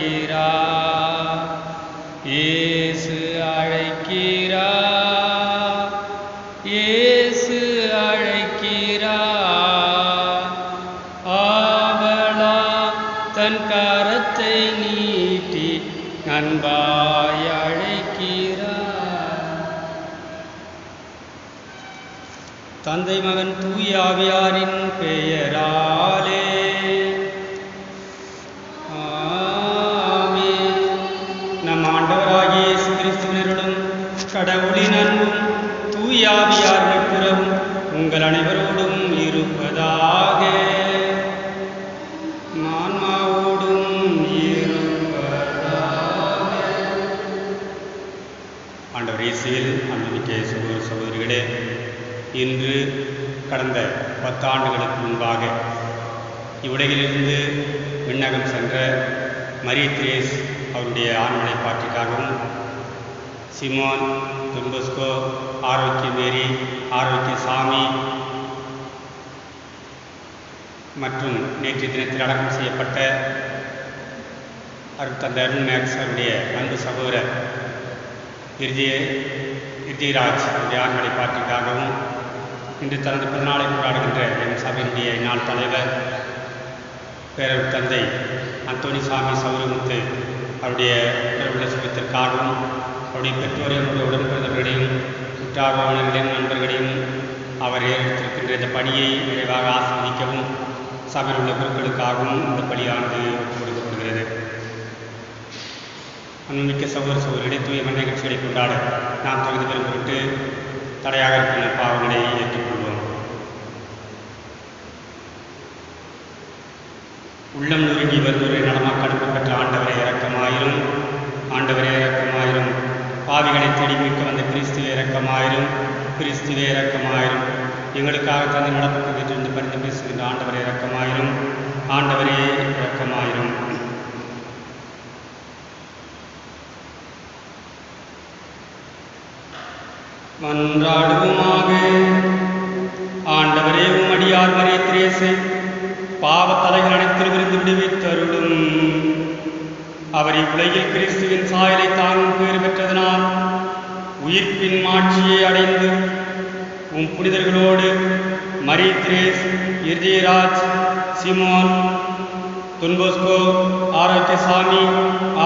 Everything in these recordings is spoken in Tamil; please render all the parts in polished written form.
அழைக்கிறார், இயேசு அழைக்கிறார், இயேசு அழைக்கிறார். ஆவலா தன் கரத்தை நீட்டி அன்பாய் அழைக்கிறார். தந்தை மகன் தூய ஆவியாரின் பெயராலே ஆமென். நம் ஆண்டவராகிய இயேசு கிறிஸ்துவினருடன் கடவுளின் அன்பும் தூய ஆவியார் நட்புறவும் உங்கள் அனைவரோடும் இருப்பதாக. ஆன்மாவோடும் இருப்பதாக. ஆண்டவர் இயேசுவில் அன்புமிக்க சகோதர சகோதரிகளே, இன்று கடந்த 10 ஆண்டுகளுக்கு முன்பாக இவ்வுலகிலிருந்து விண்ணகம் சென்ற மரிய திரேஸ் அவருடைய ஆண்மனை பாட்டிற்காகவும், சிமோன், தொன்பஸ்கோ, ஆரோக்கிய மேரி, ஆரோக்கிய சாமி மற்றும் நேற்றைய தினத்தில் அடக்கம் செய்யப்பட்ட தந்தை அருள் மேக்ஸ் அவருடைய அன்பு சகோதரர் இர்ஜிராஜ் அவருடைய ஆண்மனை பாட்டிற்காகவும், இன்று தனது பிறநாளை கொண்டாடுகின்ற என் சபையினுடைய இந்நாள் தலைவர் பேரர் தந்தை அந்தோணி சாமி சௌரமுத்து அவருடைய பிறவுள்ள சுகத்திற்காகவும், அவருடைய பெற்றோரையும் அவருடைய உடன்பிறந்தவர்களையும் உற்றார் உறவினர்களையும் நண்பர்களையும் அவர் ஏற்படுத்தியிருக்கின்ற இந்த பணியை விரைவாக ஆஸ்வதிக்கவும் சபையில் உள்ள குருக்களுக்காகவும் இந்த பணியானது கொடுக்கப்படுகிறது. அன்புமிக்க சகோதர சகோதரிகளை தூய மன நிகழ்ச்சிகளை கொண்டாட நாம் தகுதி பெறும் பொருட்டு தடையாக இருக்கின்ற பாவங்களை ஏற்றுக்கொள்வோம். உள்ளம் நுருங்கி வருவரை நலமாக்க அனுப்ப பெற்ற ஆண்டவரை இரக்கமாயிரும், ஆண்டவரே இரக்கமாயிரும். பாவிகளை தேடி மீட்க வந்த கிறிஸ்துவே இரக்கமாயிரும், கிறிஸ்துவே இரக்கமாயிரும். எங்களுக்காக தந்தை நடப்பதிலிருந்து பரிந்து பேசுகின்ற ஆண்டவரே இரக்கமாயிரும், ஆண்டவரே இரக்கமாயிரும். மன்றாடுவோமாக. ஆண்டவரே, உம்மடியார் மரிய திரேசை பாவத்தலைகள் அனைத்திலிருந்து விடுவித்தருளும். அவர் இவ்வுலகில் கிறிஸ்துவின் சாயலை தாங்கும் பேறு பெற்றதனால் உயிர்ப்பின் மாட்சியை அடைந்து உம் புனிதர்களோடு மரிய திரேஸ், இர்ஜிராஜ், சிமோன், தொன்போஸ்கோ, ஆரோக்கிய சாமி,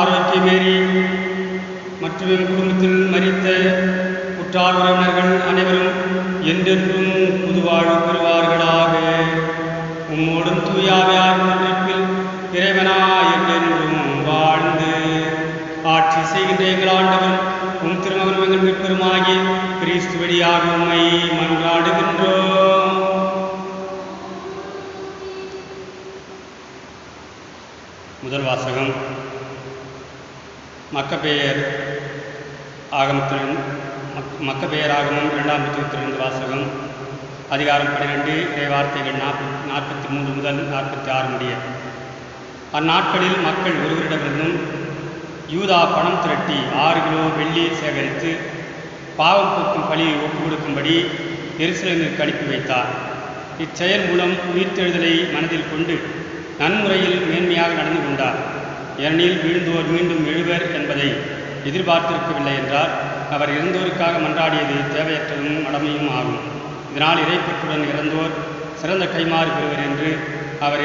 ஆரோக்கிய மேரி மற்றும் என் குடும்பத்தில் மரித்த உற்றார் உறவினர்கள் அனைவரும் என்றென்றும் புதுவாழ்வு பெறுவார்களாக. உம்மோடும் தூயாவியார் ஒன்றிற்பில் இறைவனா என்றென்றும் வாழ்ந்து ஆட்சி செய்கின்ற எங்கள் ஆண்டவன் உம் திருமகனும் எங்கள் மீட்பெருமாகிய கிறிஸ்து வழியாக உம்மை மன்றாடுகின்றோம். முதல் வாசகம் மக்கபேயர் ஆகமம் 2ஆம் புத்தகத்திலிருந்து வாசகம். அதிகாரம் 12, இறைவார்த்தைகள் 43 முதல் 46 முடிய. அந்நாட்களில் மக்கள் ஒருவரிடமிருந்தும் யூதா பணம் திரட்டி 6 கிலோ வெள்ளி சேகரித்து பாவம் போக்கும் பலியை ஒப்புக் கொடுக்கும்படி எருசலேமிற்கு அனுப்பி வைத்தார். இச்செயல் மூலம் உயிர்த்தெழுதலை மனதில் கொண்டு நன்முறையில் மேன்மையாக நடந்து கொண்டார். ஏனெனில் வீழ்ந்தோர் மீண்டும் எழுவர் என்பதை எதிர்பார்த்திருக்கவில்லை என்றார். அவர் இறந்தோருக்காக மன்றாடியது தேவையற்றதும் கடமையும் ஆகும். இதனால் இறைப்பற்றுடன் இறந்தோர் சிறந்த கைமாறு பெறுவர் என்று அவர்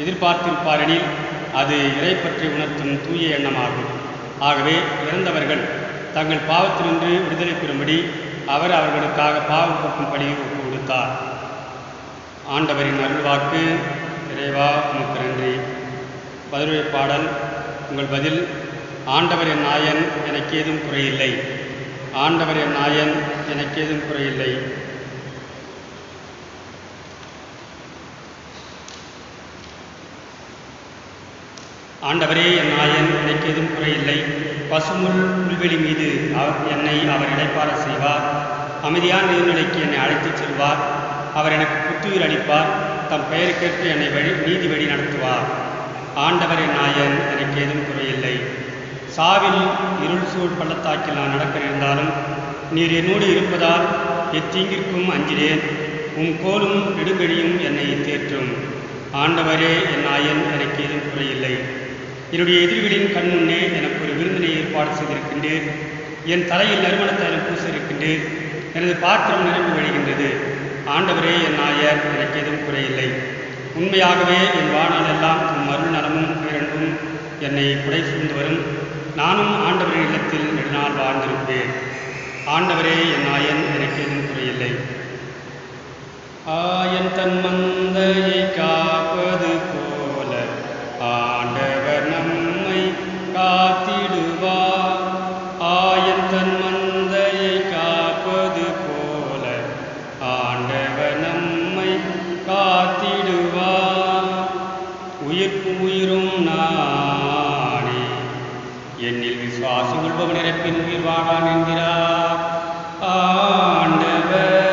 எதிர்பார்த்திருப்பாரெனில் அது இறைப்பற்றை உணர்த்தும் தூய எண்ணமாகும். ஆகவே இறந்தவர்கள் தங்கள் பாவத்தினின்று விடுதலை பெறும்படி அவர் அவர்களுக்காக பாவம் போக்கும் பலியை ஒப்புக் கொடுத்தார். ஆண்டவரின் அருள்வாக்கு. இறைவா உமக்கு நன்றி. பதிலுரை பாடல். உங்கள் பதில். ஆண்டவர் என் நாயன், எனக்கேதும் குறையில்லை. ஆண்டவர் என் நாயன், எனக்கேதும் குறையில்லை. ஆண்டவரே என் நாயன், எனக்கேதும் குறையில்லை. பசுமுள் புல்வெளி மீது என்னை அவர் இளைப்பாற செய்வார். அமைதியான நீர்நிலைக்கு என்னை அழைத்துச் செல்வார். அவர் எனக்கு புத்துயிர் அளிப்பார். தம் பெயருக்கேற்ப என்னை நீதி வழி நடத்துவார். ஆண்டவர் என் நாயன், எனக்கேதும் குறையில்லை. சாவில் இருள் சூழ் பள்ளத்தாக்கில் நான் நடக்க நேர்ந்தாலும் நீர் என்னோடு இருப்பதால் எத்தீங்கிற்கும் அஞ்சினேன். உம் கோலும் நெடுங்கழியும் என்னை தேற்றும். ஆண்டவரே என் நாயன், எனக்கேதும் குறையில்லை. என்னுடைய எதிரிகளின் கண் முன்னே எனக்கு ஒரு விருந்தினை ஏற்பாடு செய்திருக்கின்றேன். என் தலையில் நறுமண தைலம் பூச இருக்கின்றேன். எனது பாத்திரம் நிரம்பி வழிகின்றது. ஆண்டவரே, என் நாயர், எனக்கு எதுவும் குறையில்லை. உண்மையாகவே என் வாழ்நாள் எல்லாம் உம் அருள் நலமும் பேரன்பும் என்னை புடை சூழ்ந்து வரும். நானும் ஆண்டவரின் இல்லத்தில் நெடுநாள் வாழ்ந்திருப்பேன். ஆண்டவரே, என் நாயன், எனக்கு எதுவும் குறையில்லை. ஆயன் தன் மந்தையை காப்பது போல ஆண்டவர் நம்மை காத்திடுவார். ஆயன் தன் மந்தையை காப்பது போல ஆண்டவர் நம்மை காத்திடுவார். உயிர்ப்பு உயிரும் நானே, என்னில் விசுவாசம் கொள்பவன் இறப்பின் உயிர் வாழான் என்கிறார் ஆண்டவர்.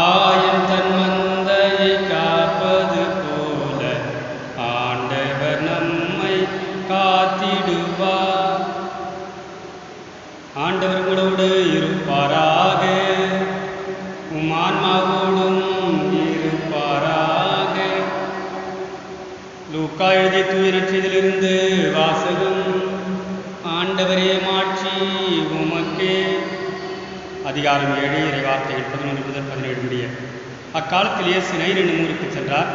ஆயன் தன் மந்தையை காப்பது போல ஆண்டவர் நம்மை காத்திடுவார். ஆண்டவர் உங்களோடு இருப்பாராக, உம் ஆன்மாவோடும் இருப்பாராக. லூக்கா எழுதிய தூய நற்செய்தியிலிருந்து வாசகம். ஆண்டவரே, மாட்சி உமக்கே. அதிகாரம் 7 இறைவார்த்தைகள் 11 முதல் 17 முடிய. அக்காலத்தில் இயேசு நைர் என்னும் ஊருக்கு சென்றார்.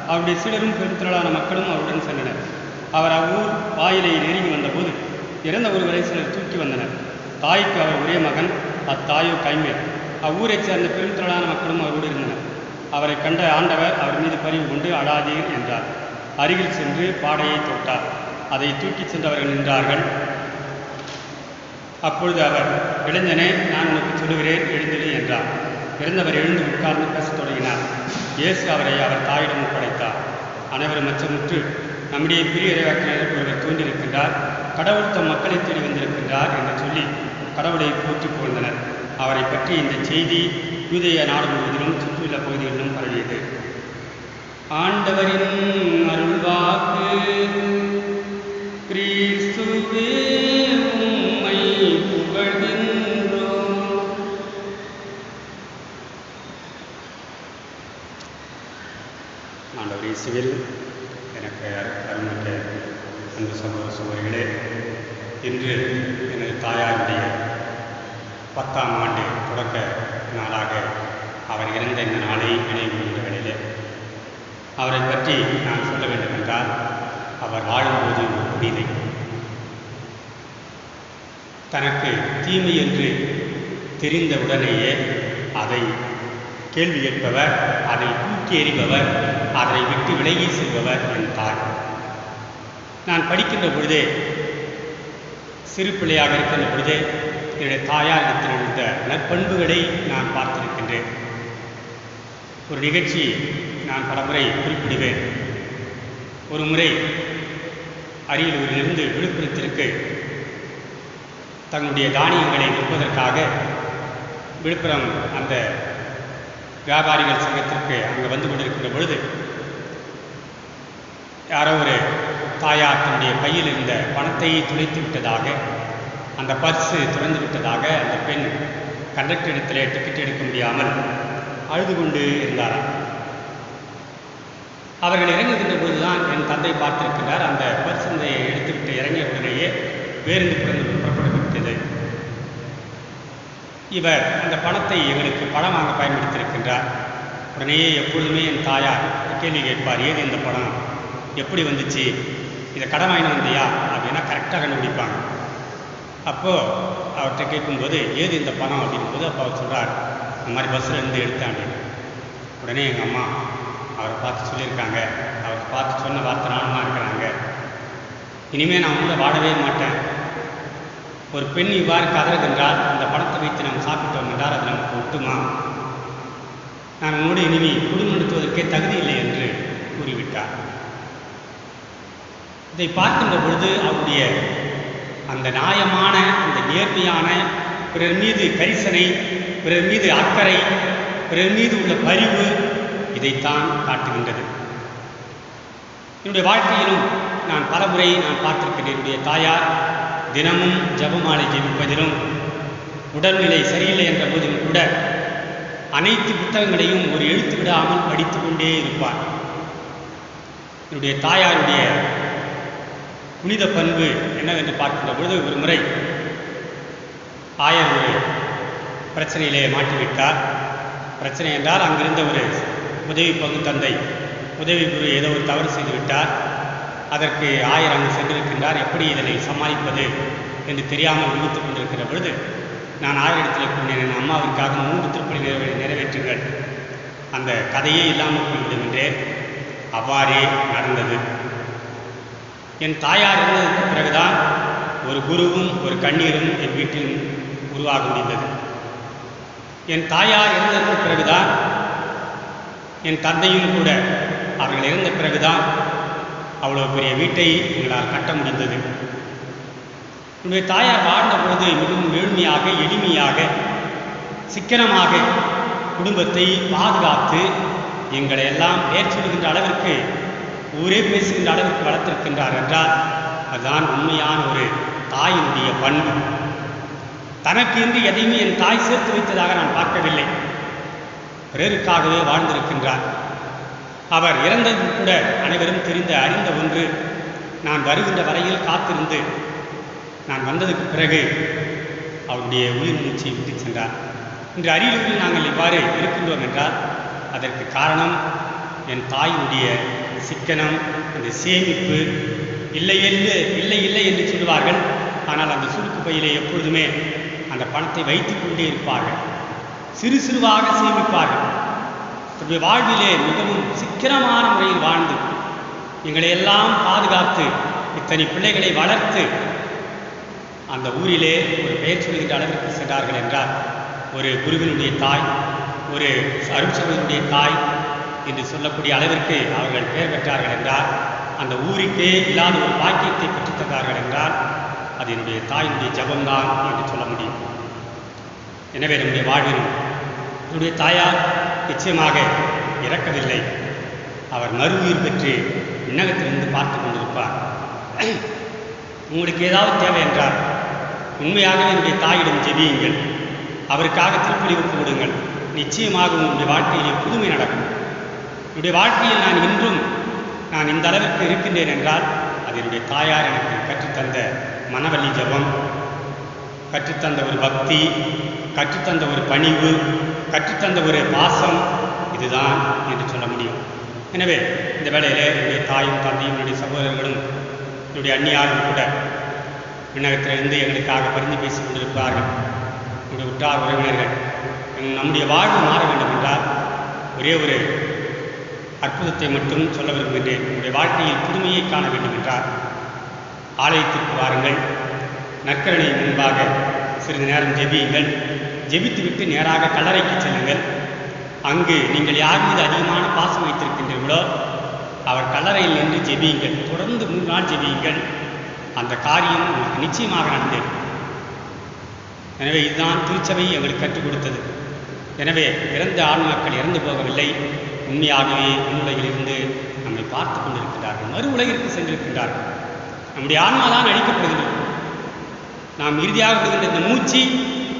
அவருடைய சீடரும் பெருந்திரளான மக்களும் அவருடன் சென்றனர். அவர் அவ்வூர் வாயிலை நெருங்கி வந்தபோது இறந்த ஒருவரை சிலர் தூக்கி வந்தனர். தாய்க்கு அவர் ஒரே மகன், அத்தாயோ கைம்பெண். அவ்வூரைச் சேர்ந்த பெருந்திரளான மக்களும் அவரோடு இருந்தனர். அவரை கண்ட ஆண்டவர் அவர் மீது பரிவு கொண்டு, அழாதீர் என்றார். அருகில் சென்று பாடையை தொட்டார். அதை தூக்கிச் சென்றவர்கள் நின்றார்கள். அப்பொழுது அவர், இளைஞனே, நான் உனக்கு சொல்லுகிறேன், எழுந்திரு என்றார். இறந்தவர் எழுந்து உட்கார்ந்து பேசத் தொடங்கினார். இயேசு அவரை அவர் தாயிடம் ஒப்படைத்தார். அனைவரும் அச்சமுற்று, நம்முடைய பெரிய இறைவாக்கினர் ஒருவர் தோன்றியிருக்கின்றார், கடவுள் தம் மக்களை தேடி வந்திருக்கின்றார் என்று சொல்லி கடவுளை போற்றி புகழ்ந்தனர். அவரை பற்றி இந்த செய்தி யூதேய நாடு முழுவதிலும் சுற்றியுள்ள பகுதிகளிலும் பரவியது. ஆண்டவரின் அருள்வாக்கு. கிறிஸ்துவே, உம்மை புகழ்கின்றோம். ஆண்டவர் இயேசுவில் எனக்கு அருள்மிக்க அன்பு சகோதர சகோதரிகளே, இன்று எனது தாயாருடைய 10ஆம் ஆண்டு தொடக்க நாளாக அவர் இறந்த இந்த நாளை நினைவுகின்ற வேளையிலே அவரை பற்றி நான் சொல்ல வேண்டும் என்றால், அவர் வாழும்போது ஒரு புனிதை. தனக்கு தீமை என்று தெரிந்தவுடனேயே அதை கேள்வி கேட்பவர், அதை தூக்கி எறிபவர், அதை விட்டு விலகி செல்பவர் என் தாய். நான் படிக்கின்ற பொழுதே, சிறு பிள்ளையாக இருக்கின்ற பொழுதே என்னுடைய தாயாரிடத்தில் இருந்த நற்பண்புகளை நான் பார்த்திருக்கின்றேன். ஒரு நிகழ்ச்சி நான் பலமுறை குறிப்பிடுவேன். ஒரு முறை அரியலூரிலிருந்து விழுப்புரத்திற்கு தங்களுடைய தானியங்களை விற்பதற்காக விழுப்புரம் அந்த வியாபாரிகள் சங்கத்திற்கு அங்கே வந்து கொண்டிருக்கின்ற பொழுது யாரோ ஒரு தாயார் தன்னுடைய பையில் இருந்த பணத்தை துளைத்து விட்டதாக, அந்த பர்ஸு துறந்து விட்டதாக அந்த பெண் கண்டக்டர் இடத்திலே டிக்கெட் எடுக்க முடியாமல் அழுது கொண்டு இருந்தாராம். அவர்கள் இறங்குகின்ற பொழுதுதான் என் தந்தை பார்த்திருக்கிறார். அந்த பர்ஸை எடுத்துவிட்டு இறங்கிய உடனேயே பேருந்து புறப்பட்டு விட்டது. இவர் அந்த பணத்தை எங்களுக்கு பணம் வாங்க பயன்படுத்தியிருக்கின்றார். உடனேயே எப்பொழுதுமே என் தாயார் கேள்வி கேட்பார், ஏது இந்த பணம், எப்படி வந்துச்சு, இதை கடன் வாங்கிட்டு வந்தியா அப்படின்னா கரெக்டாக கண்டுபிடிப்பாங்க. அப்போது அவர்கிட்ட கேட்கும்போது, ஏது இந்த பணம் அப்படிங்கும்போது அப்போ அவர் சொல்கிறார், இந்த மாதிரி பஸ்ஸில் இருந்து எடுத்தேன் அப்படின்னு. உடனே எங்கள் அம்மா அவரை பார்த்து சொல்லியிருக்காங்க, அவருக்கு பார்த்து சொன்ன வார்த்தை நானும் தான் இருக்கிறாங்க, இனிமேல் நான் உங்களை வாழவே மாட்டேன். ஒரு பெண் இவ்வாறு கதறுகின்றால் இந்த பணத்தை வைத்து நாம் சாப்பிட்டோம் என்றால் அது நமக்கு ஒட்டுமா, நான் உன்னோடு இனிமே குடும்பம் நடத்துவதற்கே தகுதி இல்லை என்று கூறிவிட்டார். இதை பார்க்கின்ற பொழுது அவருடைய அந்த நியாயமான, அந்த நேர்மையான, பிறர் மீது கரிசனை, பிறர் மீது அக்கறை, பிறர் மீது உள்ள பரிவு, இதைத்தான் காட்டுகின்றது. என்னுடைய வாழ்க்கையிலும் நான் பலமுறை பார்த்திருக்கிறேன். என்னுடைய தாயார் தினமும் ஜெபமாலை ஜெபிப்பதிலும், உடல்நிலை சரியில்லை என்ற போதிலும் கூட அனைத்து புத்தகங்களையும் ஒரு எழுத்து விடாமல் படித்து கொண்டே இருப்பார். என்னுடைய தாயாருடைய புனித பண்பு என்னவென்று பார்க்கின்ற பொழுது ஒரு முறை ஆயர் ஒரு பிரச்சனையிலே மாட்டிவிட்டார். பிரச்சனை என்றால் அங்கிருந்த ஒரு உதவி பங்குத்தந்தை உதவி குரு ஏதோ ஒரு தவறு செய்துவிட்டார். அதற்கு ஆயர் அங்கு சென்றிருக்கின்றார். எப்படி இதனை சமாளிப்பது என்று தெரியாமல் விழித்துக் கொண்டிருக்கிற பொழுது நான் ஆயரிடத்தில் கூறினேன், என் அம்மாவிற்காக 3 திருப்பலி நிறைவேற்றுங்கள், அந்த கதையே இல்லாமல் போய்விடும் என்றேன். அவ்வாறே நடந்தது. என் தாயார் இருந்ததற்கு பிறகுதான் ஒரு குருவும் ஒரு கண்ணீரும் என் வீட்டில் உருவாக முடிந்தது. என் தாயார் இருந்ததற்கு பிறகுதான் என் தந்தையும் கூட அவர்கள் இறந்த பிறகுதான் அவ்வளோ பெரிய வீட்டை எங்களால் கட்ட முடிந்தது. என்னுடைய தாயார் வாழ்ந்த பொழுது மிகவும் ஏழ்மையாக, எளிமையாக, சிக்கனமாக குடும்பத்தை பாதுகாத்து எங்களை எல்லாம் பேர் சொல்கின்ற அளவிற்கு, ஊரே பேசுகின்ற அளவிற்கு வளர்த்திருக்கின்றார் என்றால் அதுதான் உண்மையான ஒரு தாயினுடைய பண்பு. தனக்கு என்று எதையுமே என் தாய் சேர்த்து வைத்ததாக நான் பார்க்கவில்லை. பிறருக்காகவே வாழ்ந்திருக்கின்றார். அவர் இறந்தது கூட அனைவரும் அறிந்த ஒன்று. நான் வருகின்ற வரையில் காத்திருந்து நான் வந்ததுக்கு பிறகு அவருடைய உயிர் மூச்சை விட்டு சென்றார். இன்று அரியலூரில் நாங்கள் இவ்வாறு இருக்கின்றோம் என்றால் அதற்கு காரணம் என் தாயினுடைய சிக்கனம், அந்த சேமிப்பு. இல்லை என்று சொல்லுவார்கள், ஆனால் அந்த சுருக்கு பையிலே எப்பொழுதுமே அந்த பணத்தை வைத்து கொண்டே இருப்பார்கள். சிறு சிறுவாக சேமிப்பார்கள். தன்னுடைய வாழ்விலே மிகவும் சிக்கனமான முறையில் வாழ்ந்து எங்களை எல்லாம் பாதுகாத்து இத்தனை பிள்ளைகளை வளர்த்து அந்த ஊரிலே ஒரு பெயர் சொல்கின்ற அளவிற்கு சென்றார்கள் என்றால் ஒரு குருவினுடைய தாய், ஒரு அருட்சகனுடைய தாய் என்று சொல்லக்கூடிய அளவிற்கு அவர்கள் பெயர் பெற்றார்கள் என்றால், அந்த ஊருக்கே இல்லாத ஒரு பாக்கியத்தை பெற்றுத்தந்தார்கள் என்றால் அது என்னுடைய தாயினுடைய ஜபம்தான் என்று சொல்ல முடியும். எனவே நம்முடைய வாழ்விலும் என்னுடைய தாயார் நிச்சயமாக இறக்கவில்லை. அவர் மறுஉயிர் பெற்று விண்ணகத்திலிருந்து பார்த்து கொண்டிருப்பார். உங்களுக்கு ஏதாவது தேவை என்றால் உண்மையாகவே என்னுடைய தாயிடம் ஜெபியுங்கள், அவருக்காக திருப்பலி ஒப்பு விடுங்கள். நிச்சயமாக உங்களுடைய வாழ்க்கையிலே புதுமை நடக்கும். என்னுடைய வாழ்க்கையில் நான் இந்த அளவிற்கு இருக்கின்றேன் என்றால் அது என்னுடைய தாயார் எனக்கு கற்றுத்தந்த மனவள்ளி ஜபம், கற்றுத்தந்த ஒரு பக்தி, கற்றுத்தந்த ஒரு பணிவு, கற்றுத்தந்த ஒரு பாசம், இதுதான் என்று சொல்ல முடியும். எனவே இந்த வேளையிலே என்னுடைய தாயும் தந்தையும் என்னுடைய சகோதரர்களும் என்னுடைய அந்நியாரும் கூட விண்ணகத்திலிருந்து எங்களுக்காக பரிந்து பேசிக் கொண்டிருப்பார்கள். என்னுடைய உற்றார் உறவினர்கள். நம்முடைய வாழ்வு மாற வேண்டும் என்றால் ஒரே ஒரு அற்புதத்தை மட்டும் சொல்ல விரும்புகின்றேன். என்னுடைய வாழ்க்கையில் புதுமையை காண வேண்டும் என்றால் ஆலயத்திற்கு வாருங்கள், நற்கரணை முன்பாக சிறிது நேரம் ஜெபியுங்கள். ஜெபித்துவிட்டு நேராக கல்லறைக்கு செல்லுங்கள். அங்கு நீங்கள் யார் மீது அதிகமான பாசம் வைத்திருக்கின்றீர்களோ அவர் கல்லறையில் நின்று ஜெபியுங்கள். தொடர்ந்து 3 நாள் ஜெபியுங்கள். அந்த காரியம் உங்களுக்கு நிச்சயமாக நடந்தது. எனவே இதுதான் திருச்சபை எங்களுக்கு கற்றுக் கொடுத்தது. எனவே இறந்த ஆன்மாக்கள் இறந்து போகவில்லை, உண்மையாகவே உலகிலிருந்து நம்மை பார்த்து கொண்டிருக்கிறார்கள், மறு உலகிற்கு சென்றிருக்கின்றார்கள். நம்முடைய ஆன்மா தான் அழிக்கப்படுகின்றது. நாம் இறுதியாக விடுகின்ற இந்த மூச்சு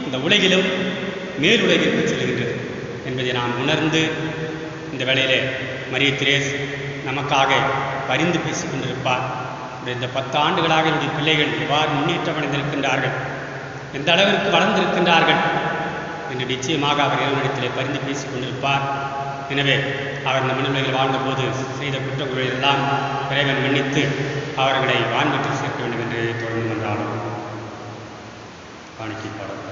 இந்த உலகிலும் மேலுலகிற்கு செல்கின்றது என்பதை நாம் உணர்ந்து இந்த வேளையிலே மரிய திரேஸ் நமக்காக பரிந்து பேசிக் கொண்டிருப்பார். இந்த 10 ஆண்டுகளாக என்னுடைய பிள்ளைகள் எவ்வாறு முன்னேற்றம் அடைந்திருக்கின்றார்கள், எந்த அளவிற்கு வளர்ந்திருக்கின்றார்கள் என்று நிச்சயமாக அவர் இறைவனிடத்திலே பரிந்து பேசிக் கொண்டிருப்பார். எனவே அவர் இந்த மனிதர்கள் வாழ்ந்தபோது செய்த குற்றங்களை எல்லாம் இறைவன் மன்னித்து அவர்களை வான்வீட்டில் சேர்க்க வேண்டும் என்று தொடர்ந்து வந்தாலும் காணிக்கை பாடல்.